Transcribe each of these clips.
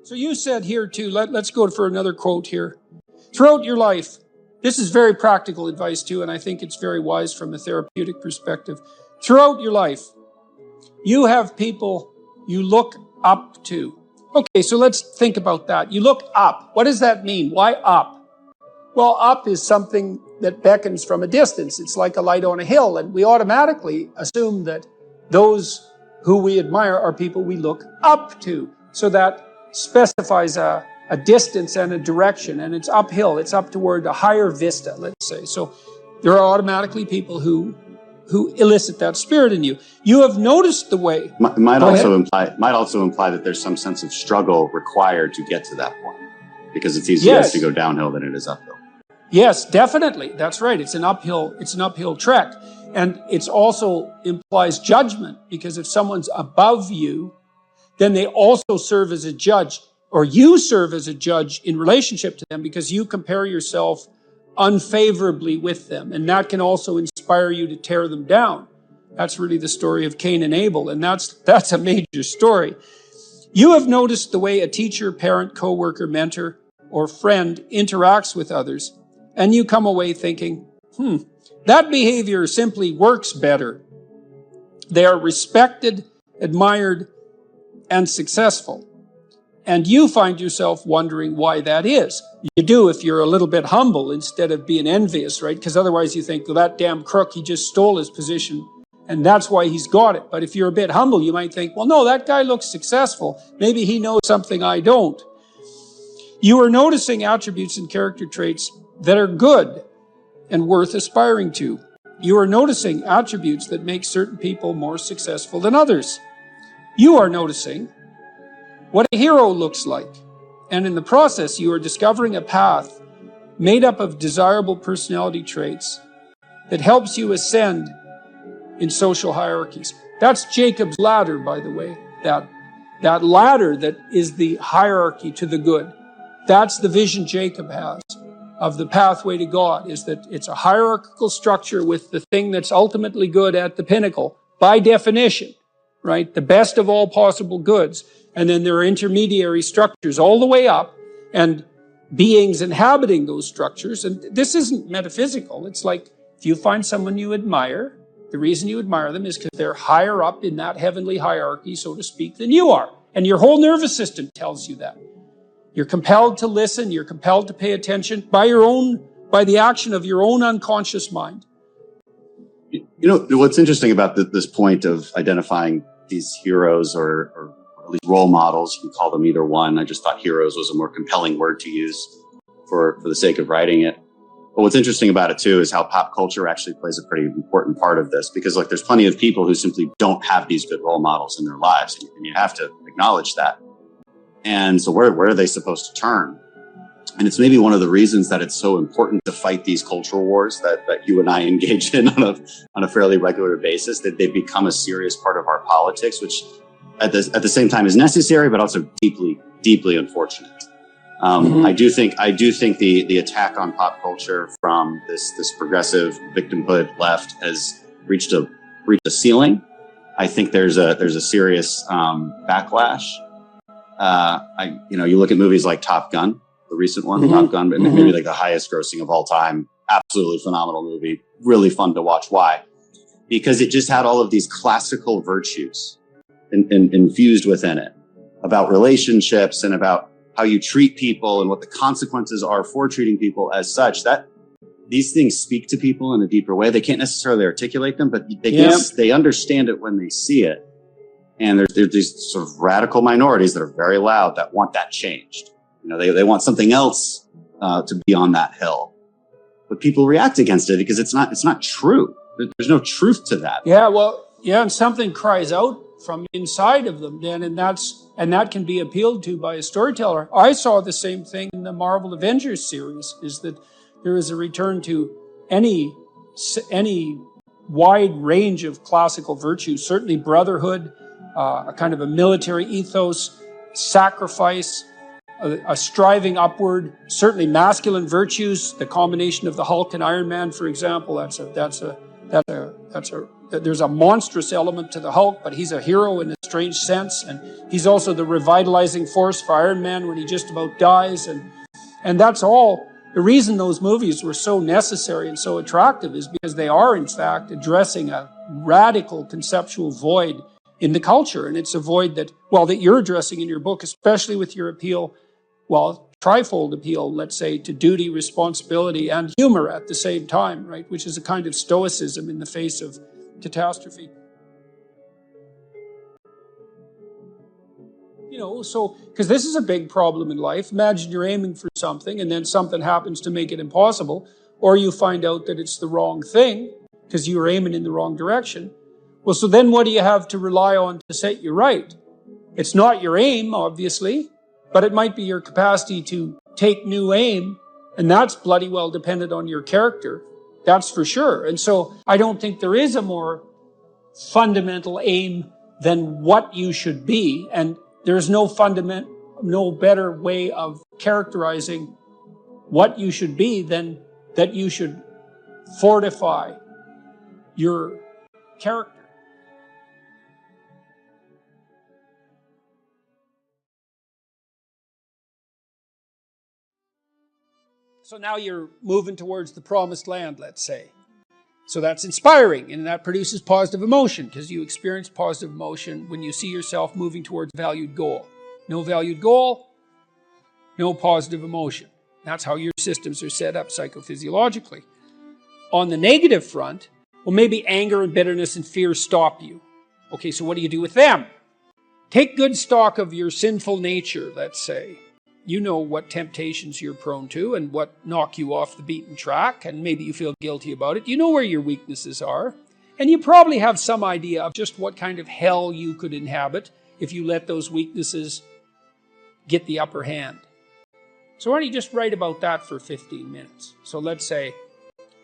So you said here too, let's go for another quote here. Throughout your life, this is very practical advice too, and I think it's very wise from a therapeutic perspective. Throughout your life, you have people you look up to. Okay, so let's think about that. You look up. What does that mean? Why up? Well, up is something that beckons from a distance. It's like a light on a hill, and we automatically assume that those who we admire are people we look up to. So that specifies a distance and a direction, and it's uphill. It's up toward a higher vista, let's say. So there are automatically people who elicit that spirit in you. You have noticed the way. Might also imply that there's some sense of struggle required to get to that point, because it's easier to go downhill than it is uphill. Yes, definitely. That's right. It's an uphill trek. And it also implies judgment, because if someone's above you, then they also serve as a judge, or you serve as a judge in relationship to them, because you compare yourself unfavorably with them. And that can also inspire you to tear them down. That's really the story of Cain and Abel. And that's a major story. You have noticed the way a teacher, parent, coworker, mentor, or friend interacts with others, and you come away thinking, that behavior simply works better. They are respected, admired, and successful. And you find yourself wondering why that is. You do if you're a little bit humble instead of being envious, right? Because otherwise you think, well, that damn crook, he just stole his position, and that's why he's got it. But if you're a bit humble, you might think, well, no, that guy looks successful. Maybe he knows something I don't. You are noticing attributes and character traits that are good and worth aspiring to. You are noticing attributes that make certain people more successful than others. You are noticing what a hero looks like. And in the process, you are discovering a path made up of desirable personality traits that helps you ascend in social hierarchies. That's Jacob's ladder, by the way. That ladder that is the hierarchy to the good. That's the vision Jacob has of the pathway to God, is that it's a hierarchical structure with the thing that's ultimately good at the pinnacle, by definition, right? The best of all possible goods. And then there are intermediary structures all the way up, and beings inhabiting those structures. And this isn't metaphysical. It's like if you find someone you admire, the reason you admire them is because they're higher up in that heavenly hierarchy, so to speak, than you are. And your whole nervous system tells you that. You're compelled to listen. You're compelled to pay attention by the action of your own unconscious mind. You know, what's interesting about this point of identifying these heroes or at least role models, you can call them either one. I just thought heroes was a more compelling word to use for the sake of writing it. But what's interesting about it too is how pop culture actually plays a pretty important part of this, because like there's plenty of people who simply don't have these good role models in their lives, and you have to acknowledge that. And so where are they supposed to turn? And it's maybe one of the reasons that it's so important to fight these cultural wars that you and I engage in on a fairly regular basis, that they've become a serious part of our politics, which at the same time is necessary, but also deeply, deeply unfortunate. I do think the attack on pop culture from this progressive victimhood left has reached a ceiling. I think there's a serious backlash. You look at movies like Top Gun, the recent one, Top Gun, maybe like the highest grossing of all time. Absolutely phenomenal movie. Really fun to watch. Why? Because it just had all of these classical virtues infused within it about relationships and about how you treat people and what the consequences are for treating people as such. That these things speak to people in a deeper way. They can't necessarily articulate them, but they understand it when they see it. And there's these sort of radical minorities that are very loud that want that changed. You know, they want something else to be on that hill. But people react against it because it's not true. There's no truth to that. And something cries out from inside of them then, and that can be appealed to by a storyteller. I saw the same thing in the Marvel Avengers series, is that there is a return to any wide range of classical virtues, certainly brotherhood, a kind of a military ethos, sacrifice, a striving upward, certainly masculine virtues, the combination of the Hulk and Iron Man, for example, that's there's a monstrous element to the Hulk, but he's a hero in a strange sense. And he's also the revitalizing force for Iron Man when he just about dies. And that's all. The reason those movies were so necessary and so attractive is because they are, in fact, addressing a radical conceptual void in the culture. And it's a void that you're addressing in your book, especially with your appeal, trifold appeal, let's say, to duty, responsibility, and humor at the same time, right? Which is a kind of stoicism in the face of catastrophe. Because this is a big problem in life. Imagine you're aiming for something and then something happens to make it impossible, or you find out that it's the wrong thing because you were aiming in the wrong direction. Well, so then what do you have to rely on to set you right? It's not your aim, obviously, but it might be your capacity to take new aim, and that's bloody well dependent on your character. That's for sure. And so I don't think there is a more fundamental aim than what you should be, and there's no better way of characterizing what you should be than that you should fortify your character. So now you're moving towards the promised land, let's say. So that's inspiring, and that produces positive emotion, because you experience positive emotion when you see yourself moving towards a valued goal. No valued goal, no positive emotion. That's how your systems are set up psychophysiologically. On the negative front, maybe anger and bitterness and fear stop you. Okay, so what do you do with them? Take good stock of your sinful nature, let's say. You know what temptations you're prone to and what knock you off the beaten track, and maybe you feel guilty about it. You know where your weaknesses are, and you probably have some idea of just what kind of hell you could inhabit if you let those weaknesses get the upper hand. So why don't you just write about that for 15 minutes? So let's say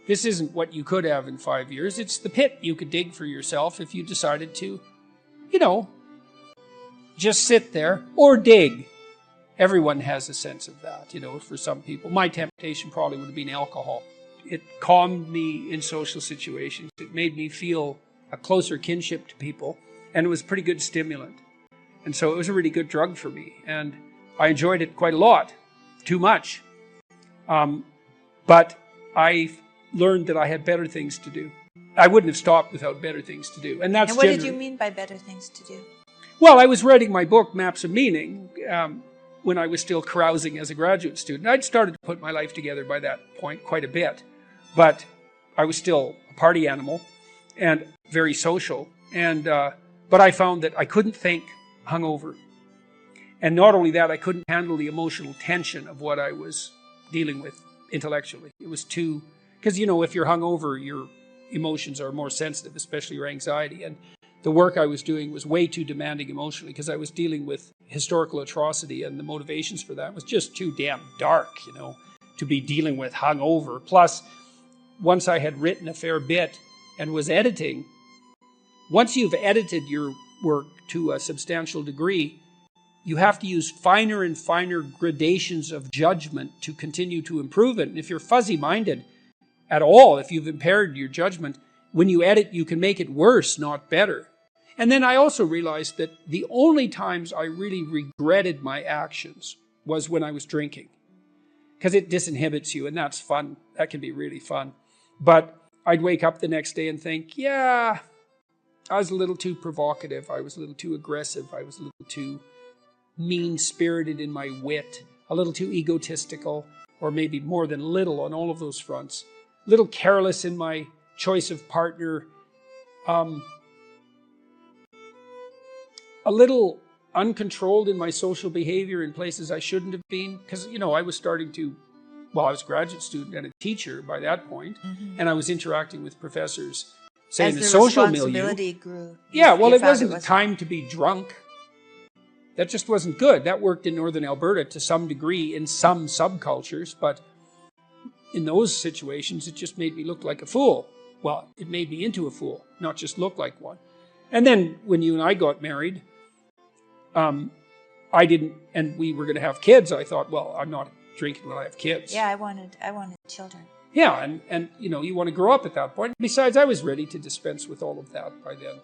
this isn't what you could have in 5 years. It's the pit you could dig for yourself if you decided to, just sit there or dig. Everyone has a sense of that, for some people. My temptation probably would have been alcohol. It calmed me in social situations. It made me feel a closer kinship to people, and it was a pretty good stimulant. And so it was a really good drug for me, and I enjoyed it quite a lot, too much. But I learned that I had better things to do. I wouldn't have stopped without better things to do. And what did you mean by better things to do? Well, I was writing my book, Maps of Meaning, when I was still carousing as a graduate student. I'd started to put my life together by that point quite a bit, but I was still a party animal and very social. But I found that I couldn't think hungover. And not only that, I couldn't handle the emotional tension of what I was dealing with intellectually. It was too, because if you're hungover, your emotions are more sensitive, especially your anxiety. And the work I was doing was way too demanding emotionally because I was dealing with historical atrocity, and the motivations for that was just too damn dark, to be dealing with hungover. Plus, once I had written a fair bit and was editing, once you've edited your work to a substantial degree, you have to use finer and finer gradations of judgment to continue to improve it. And if you're fuzzy-minded at all, if you've impaired your judgment, when you edit, you can make it worse, not better. And then I also realized that the only times I really regretted my actions was when I was drinking, because it disinhibits you, and that's fun. That can be really fun. But I'd wake up the next day and think, yeah, I was a little too provocative. I was a little too aggressive. I was a little too mean-spirited in my wit, a little too egotistical, or maybe more than little on all of those fronts. A little careless in my choice of partner, a little uncontrolled in my social behavior in places I shouldn't have been, because, I was starting to, I was a graduate student and a teacher by that point, and I was interacting with professors, say, in the social milieu. Grew, yeah, well, it wasn't the time to be drunk. That just wasn't good. That worked in northern Alberta to some degree in some subcultures, but in those situations, it just made me look like a fool. Well, it made me into a fool, not just look like one. And then when you and I got married, I didn't, and we were going to have kids. I thought, well, I'm not drinking when I have kids. Yeah, I wanted children. Yeah, and you know, you want to grow up at that point. Besides, I was ready to dispense with all of that by then.